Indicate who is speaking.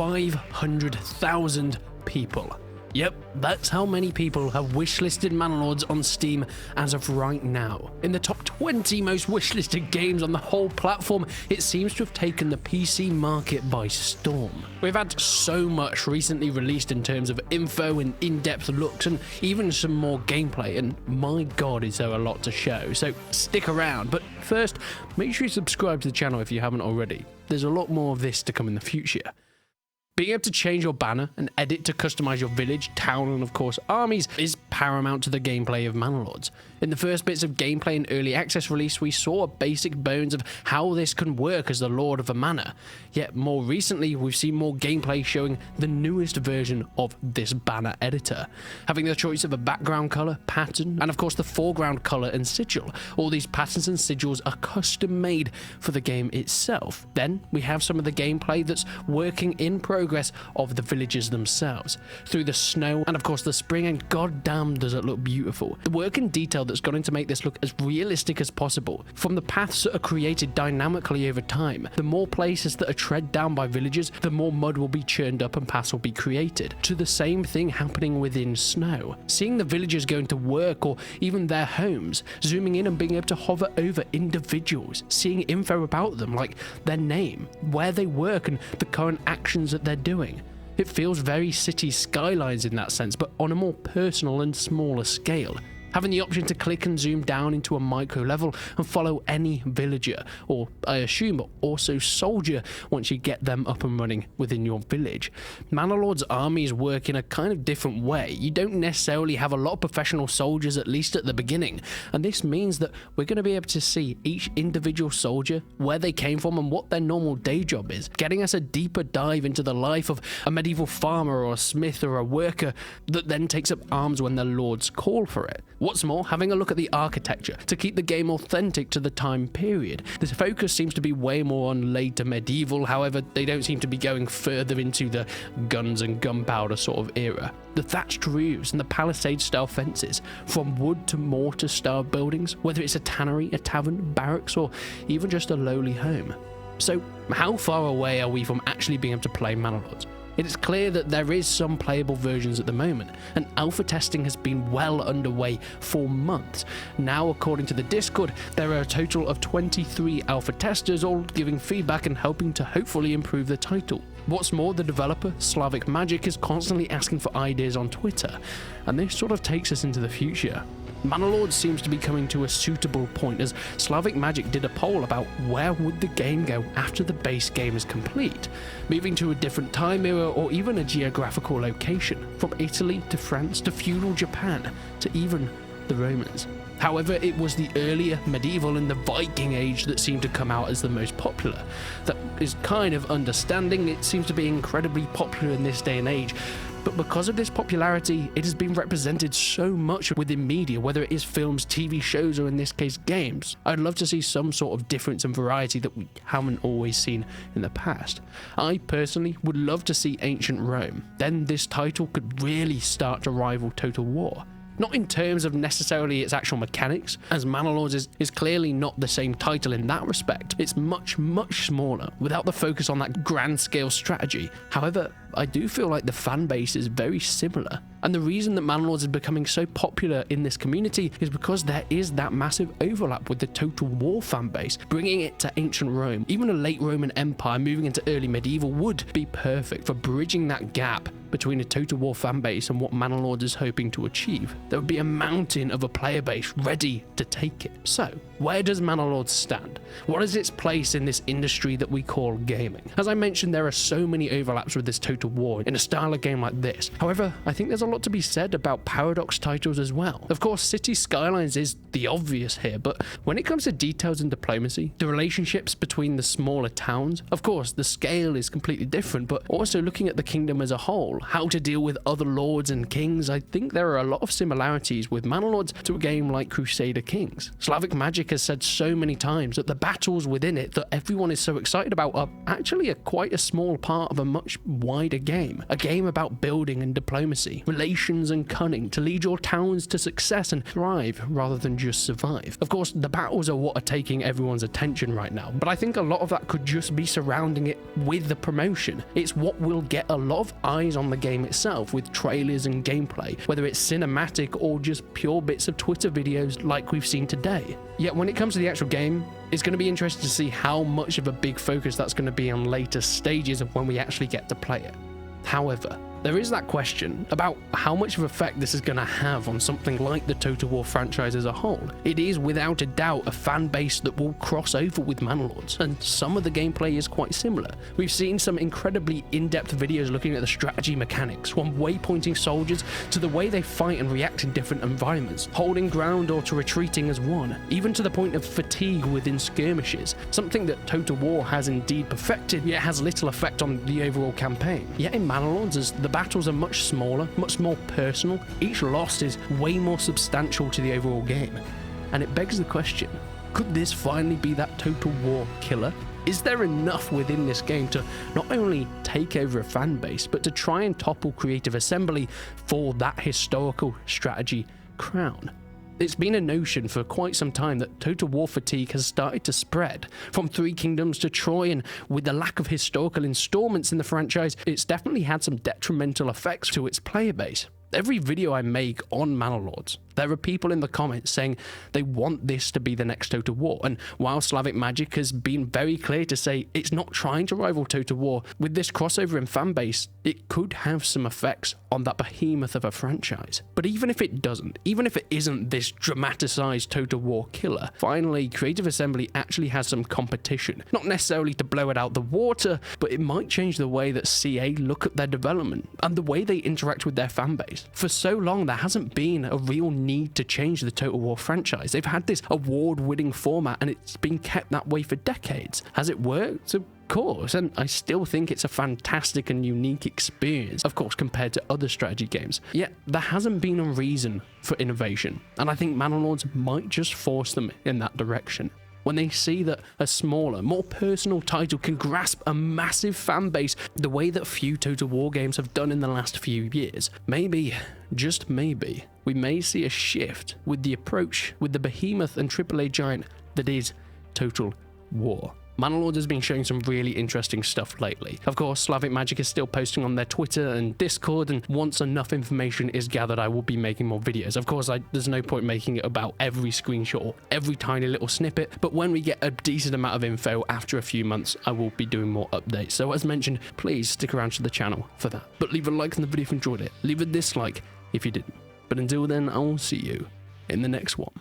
Speaker 1: 500,000 people. Yep, that's how many people have wishlisted Manor Lords on Steam as of right now. In the top 20 most wishlisted games on the whole platform, it seems to have taken the PC market by storm. We've had so much recently released in terms of info and in-depth looks and even some more gameplay, and my god is there a lot to show, so stick around. But first, make sure you subscribe to the channel if you haven't already. There's a lot more of this to come in the future. Being able to change your banner and edit to customize your village, town, and of course armies is paramount to the gameplay of Manor Lords. In the first bits of gameplay and early access release, we saw basic bones of how this can work as the Lord of a Manor. Yet more recently, we've seen more gameplay showing the newest version of this banner editor, having the choice of a background color, pattern, and of course the foreground color and sigil. All these patterns and sigils are custom made for the game itself. Then we have some of the gameplay that's working in progress of the villages themselves, through the snow and of course the spring, and goddamn does it look beautiful. The work and detail that's gone in to make this look as realistic as possible, from the paths that are created dynamically over time. The more places that are tread down by villagers, the more mud will be churned up and paths will be created, to the same thing happening within snow. Seeing the villagers going to work or even their homes, zooming in and being able to hover over individuals, seeing info about them like their name, where they work, and the current actions that they're doing. It feels very City Skylines in that sense, but on a more personal and smaller scale. Having the option to click and zoom down into a micro level and follow any villager, or I assume also soldier once you get them up and running within your village. Manor Lords armies work in a kind of different way. You don't necessarily have a lot of professional soldiers, at least at the beginning, and this means that we're going to be able to see each individual soldier, where they came from and what their normal day job is, getting us a deeper dive into the life of a medieval farmer or a smith or a worker that then takes up arms when their lords call for it. What's more, having a look at the architecture to keep the game authentic to the time period. The focus seems to be way more on later medieval, however, they don't seem to be going further into the guns and gunpowder sort of era. The thatched roofs and the palisade-style fences, from wood to mortar-style buildings, whether it's a tannery, a tavern, barracks, or even just a lowly home. So, how far away are we from actually being able to play Manor Lords? It is clear that there is some playable versions at the moment, and alpha testing has been well underway for months. Now, according to the Discord, there are a total of 23 alpha testers, all giving feedback and helping to hopefully improve the title. What's more, the developer, Slavic Magic, is constantly asking for ideas on Twitter, and this sort of takes us into the future. Manor Lords seems to be coming to a suitable point, as Slavic Magic did a poll about where would the game go after the base game is complete, moving to a different time era or even a geographical location, from Italy to France to feudal Japan to even the Romans. However, it was the earlier medieval and the Viking age that seemed to come out as the most popular. That is kind of understanding. It seems to be incredibly popular in this day and age. But because of this popularity, it has been represented so much within media, whether it is films, TV shows, or in this case games. I'd love to see some sort of difference and variety that we haven't always seen in the past. I personally would love to see ancient Rome. Then this title could really start to rival Total War. Not in terms of necessarily its actual mechanics, as Manor Lords is clearly not the same title in that respect. It's much, much smaller, without the focus on that grand scale strategy. However, I do feel like the fan base is very similar. And the reason that Manor Lords is becoming so popular in this community is because there is that massive overlap with the Total War fan base. Bringing it to ancient Rome, even a late Roman Empire moving into early medieval, would be perfect for bridging that gap between a Total War fan base and what Manor Lords is hoping to achieve. There would be a mountain of a player base ready to take it. So, where does Manor Lords stand? What is its place in this industry that we call gaming? As I mentioned, there are so many overlaps with this Total War in a style of game like this. However, I think there's a lot to be said about Paradox titles as well. Of course, City Skylines is the obvious here, but when it comes to details and diplomacy, the relationships between the smaller towns, of course, the scale is completely different, but also looking at the kingdom as a whole, how to deal with other lords and kings, I think there are a lot of similarities with Manor Lords to a game like Crusader Kings. Slavic Magic has said so many times that the battles within it that everyone is so excited about are actually quite a small part of a much wider game. A game about building and diplomacy, calculations and cunning to lead your towns to success and thrive rather than just survive. Of course, the battles are what are taking everyone's attention right now, but I think a lot of that could just be surrounding it with the promotion. It's what will get a lot of eyes on the game itself with trailers and gameplay, whether it's cinematic or just pure bits of Twitter videos like we've seen today. Yet when it comes to the actual game, it's going to be interesting to see how much of a big focus that's going to be on later stages of when we actually get to play it. However, there is that question about how much of effect this is going to have on something like the Total War franchise as a whole. It is without a doubt a fan base that will cross over with Manor Lords, and some of the gameplay is quite similar. We've seen some incredibly in-depth videos looking at the strategy mechanics, from waypointing soldiers to the way they fight and react in different environments, holding ground or to retreating as one, even to the point of fatigue within skirmishes, something that Total War has indeed perfected, yet has little effect on the overall campaign. Yet in Manor Lords, as the battles are much smaller, much more personal, each loss is way more substantial to the overall game. And it begs the question, could this finally be that Total War killer? Is there enough within this game to not only take over a fan base, but to try and topple Creative Assembly for that historical strategy crown? It's been a notion for quite some time that Total War fatigue has started to spread from Three Kingdoms to Troy, and with the lack of historical installments in the franchise, it's definitely had some detrimental effects to its player base. Every video I make on Manor Lords, there are people in the comments saying they want this to be the next Total War, and while Slavic Magic has been very clear to say it's not trying to rival Total War, with this crossover in fanbase, it could have some effects on that behemoth of a franchise. But even if it doesn't, even if it isn't this dramaticized Total War killer, finally Creative Assembly actually has some competition. Not necessarily to blow it out the water, but it might change the way that CA look at their development and the way they interact with their fanbase. For so long, there hasn't been a real need to change the Total War franchise. They've had this award-winning format and it's been kept that way for decades. Has it worked? Of course, and I still think it's a fantastic and unique experience, of course, compared to other strategy games. Yet, there hasn't been a reason for innovation, and I think Manor Lords might just force them in that direction. When they see that a smaller, more personal title can grasp a massive fan base the way that few Total War games have done in the last few years, maybe, just maybe, we may see a shift with the approach with the behemoth and AAA giant that is Total War. Manor Lords has been showing some really interesting stuff lately. Of course, Slavic Magic is still posting on their Twitter and Discord, and once enough information is gathered, I will be making more videos. Of course, there's no point making it about every screenshot or every tiny little snippet, but when we get a decent amount of info after a few months, I will be doing more updates. So as mentioned, please stick around to the channel for that. But leave a like on the video if you enjoyed it. Leave a dislike if you didn't. But until then, I will see you in the next one.